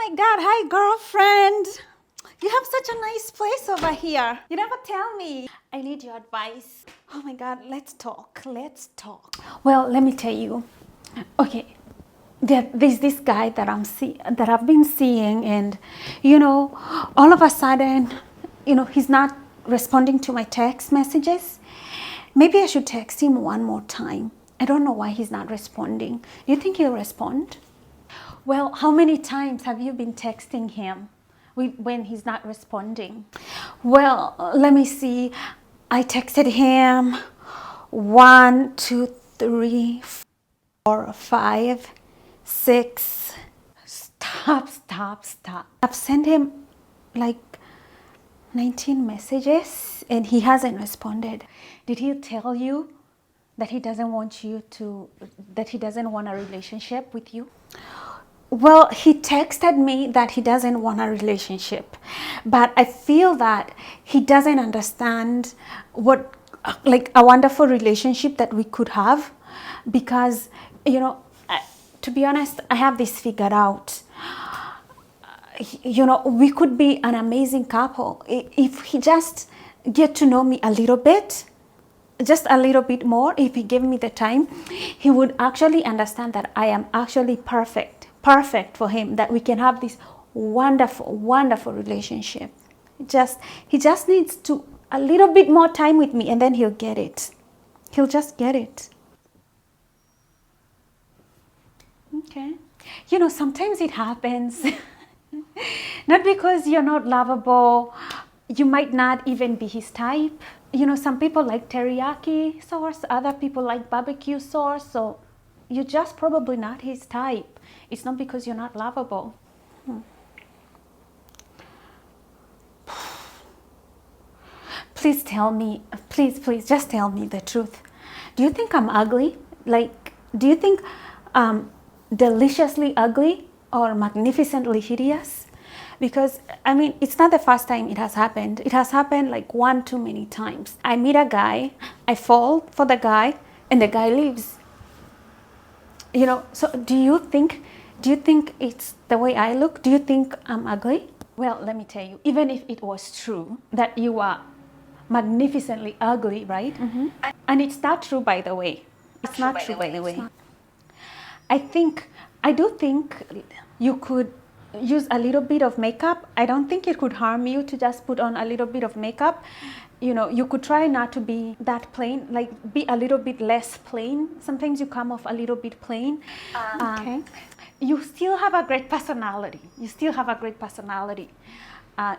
my God, hi girlfriend. You have such a nice place over here. You never tell me. I need your advice. Oh my God, let's talk. Let's talk. Well, let me tell you. Okay, there's this guy that I've been seeing, and all of a sudden, he's not responding to my text messages. Maybe I should text him one more time. I don't know why he's not responding. You think he'll respond? Well, how many times have you been texting him when he's not responding? Well, let me see. I texted him 1, 2, 3, 4, 5, 6. Stop. I've sent him like 19 messages and he hasn't responded. Did he tell you that he doesn't want a relationship with you? Well, he texted me that he doesn't want a relationship, but I feel that he doesn't understand what, like, a wonderful relationship that we could have, because, to be honest, I have this figured out. We could be an amazing couple if he just get to know me a little bit. Just a little bit more. If he gave me the time, he would actually understand that I am actually perfect for him, that we can have this wonderful relationship. He just needs to a little bit more time with me, and then he'll get it. He'll just get it. Okay. Sometimes it happens. Not because you're not lovable. You might not even be his type. Some people like teriyaki sauce, other people like barbecue sauce, so you're just probably not his type. It's not because you're not lovable. Please tell me, please, just tell me the truth. Do you think I'm ugly? Like, do you think I'm deliciously ugly or magnificently hideous? Because, it's not the first time it has happened. It has happened like one too many times. I meet a guy, I fall for the guy, and the guy leaves. So do you think it's the way I look? Do you think I'm ugly? Well, let me tell you, even if it was true that you are magnificently ugly, right? Mm-hmm. And it's not true, by the way. It's not true, by the way. I do think you could use a little bit of makeup. I don't think it could harm you to just put on a little bit of makeup. You could try not to be that plain, like be a little bit less plain. Sometimes you come off a little bit plain. Okay. You still have a great personality.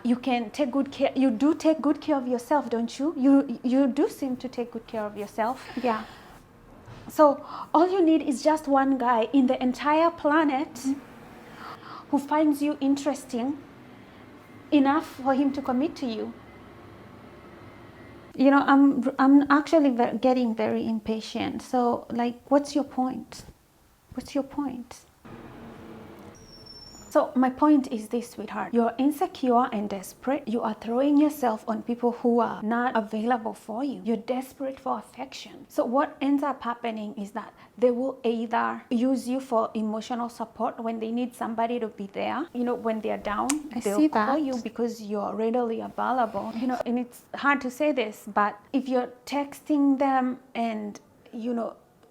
You can take good care. You do take good care of yourself, don't you? You do seem to take good care of yourself. Yeah. So all you need is just one guy in the entire planet who finds you interesting enough for him to commit to you. I'm actually getting very impatient. So, like, what's your point? So my point is this, sweetheart. You're insecure and desperate. You are throwing yourself on people who are not available for you. You're desperate for affection. So what ends up happening is that they will either use you for emotional support when they need somebody to be there. When they're down, they'll call you because you're readily available. And it's hard to say this, but if you're texting them and,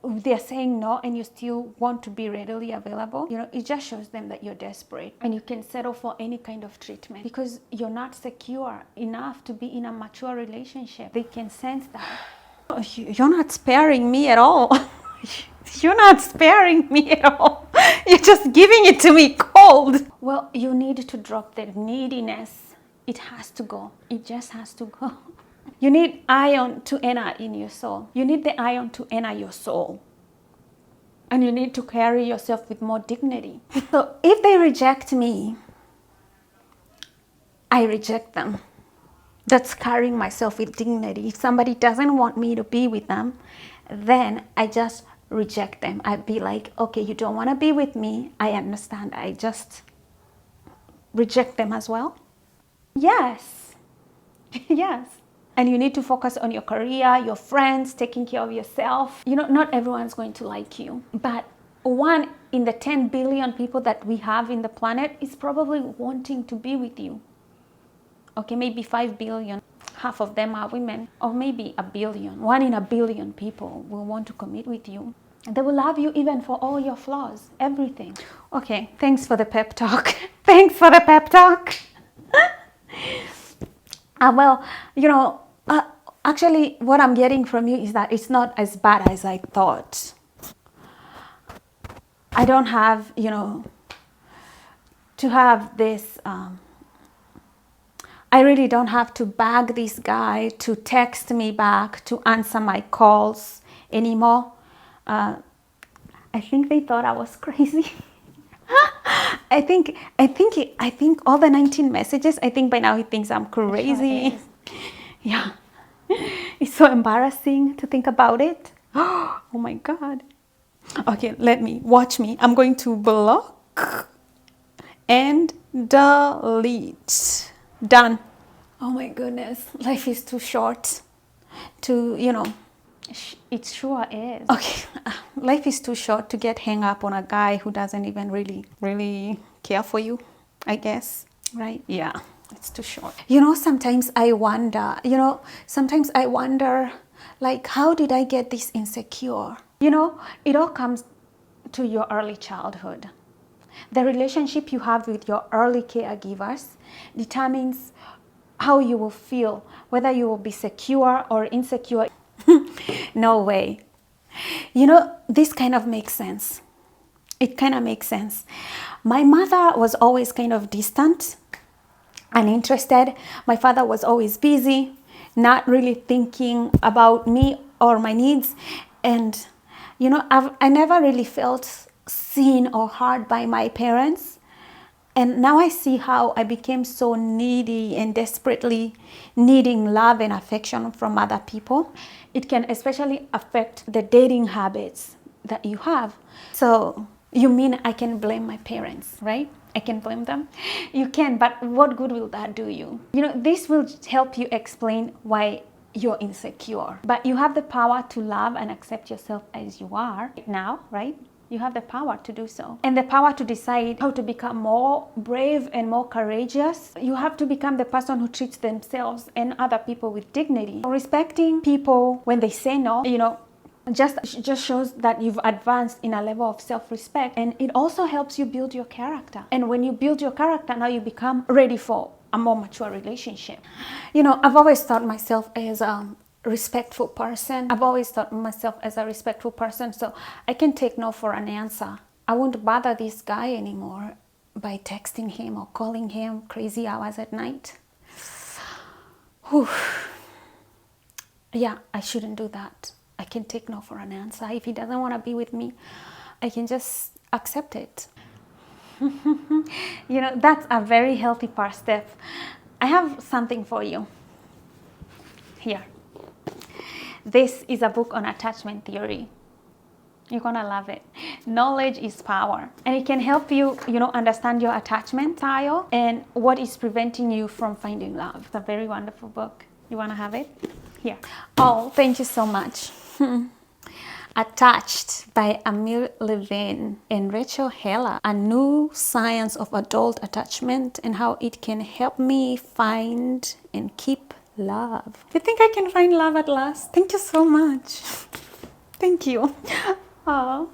they're saying no and you still want to be readily available, it just shows them that you're desperate, and you can settle for any kind of treatment because you're not secure enough to be in a mature relationship. They can sense that. You're not sparing me at all. You're not sparing me at all. You're just giving it to me cold. Well, you need to drop the neediness. It has to go. It just has to go. You need iron to enter in your soul. You need the iron to enter your soul. And you need to carry yourself with more dignity. So if they reject me, I reject them. That's carrying myself with dignity. If somebody doesn't want me to be with them, then I just reject them. I'd be like, okay, you don't want to be with me. I understand. I just reject them as well. Yes. Yes. And you need to focus on your career, your friends, taking care of yourself. Not everyone's going to like you, but 1 in the 10 billion people that we have in the planet is probably wanting to be with you. Okay, maybe 5 billion. Half of them are women, or maybe a billion. 1 in a billion people will want to commit with you. They will love you even for all your flaws, everything. Okay, thanks for the pep talk. Thanks for the pep talk. Well, actually, what I'm getting from you is that it's not as bad as I thought. I don't have, to have this, I really don't have to beg this guy to text me back, to answer my calls anymore. I think they thought I was crazy. I think all the 19 messages, I think by now he thinks I'm crazy. Yeah. It's so embarrassing to think about it. Oh my God. Okay, watch me. I'm going to block and delete. Done. Oh my goodness. Life is too short to, it sure is. Okay, life is too short to get hung up on a guy who doesn't even really care for you, I guess, right? Yeah, it's too short. Sometimes I wonder, like, how did I get this insecure? It all comes to your early childhood. The relationship you have with your early caregivers determines how you will feel, whether you will be secure or insecure. No way. This kind of makes sense. It kind of makes sense. My mother was always kind of distant, uninterested. My father was always busy, not really thinking about me or my needs. And, I never really felt seen or heard by my parents. And now I see how I became so needy and desperately needing love and affection from other people. It can especially affect the dating habits that you have. So you mean I can blame my parents, right? I can blame them? You can, but what good will that do you? This will help you explain why you're insecure. But you have the power to love and accept yourself as you are now, right? You have the power to do so. And the power to decide how to become more brave and more courageous. You have to become the person who treats themselves and other people with dignity. Respecting people when they say no, just shows that you've advanced in a level of self-respect. And it also helps you build your character. And when you build your character, now you become ready for a more mature relationship. I've always thought myself as respectful person. I've always thought myself as a respectful person, so I can take no for an answer. I won't bother this guy anymore by texting him or calling him crazy hours at night. Whew. Yeah, I shouldn't do that. I can take no for an answer. If he doesn't want to be with me, I can just accept it. That's a very healthy first step. I have something for you. Here. This is a book on attachment theory. You're gonna love it. Knowledge is power. And it can help you, understand your attachment style and what is preventing you from finding love. It's a very wonderful book. You wanna have it? Here. Oh, thank you so much. Attached by Amir Levine and Rachel Heller. A new science of adult attachment and how it can help me find and keep love. You think I can find love at last? Thank you so much. Thank you. Oh.